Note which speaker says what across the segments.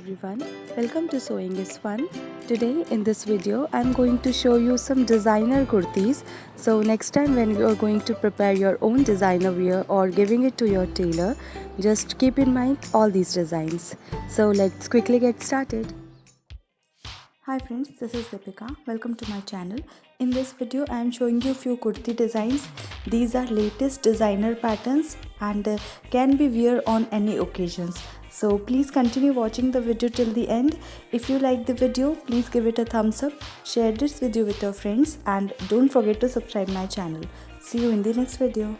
Speaker 1: everyone, welcome to Sewing is Fun. Today in this video I'm going to show you some designer kurtis. So next time when you are going to prepare your own designer wear or giving it to your tailor, just keep in mind all these designs. So let's quickly get started.
Speaker 2: Hi friends, this is Deepika. Welcome to my channel. In this video I am showing you few kurti designs. These are latest designer patterns and can be wear on any occasions. So please continue watching the video till the end. If you like the video, please give it a thumbs up, share this video with your friends and don't forget to subscribe my channel. See you in the next video.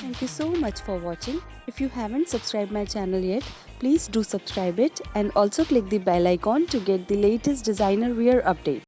Speaker 1: Thank you so much for watching. If you haven't subscribed my channel yet, please do subscribe it and also click the bell icon to get the latest designer wear update.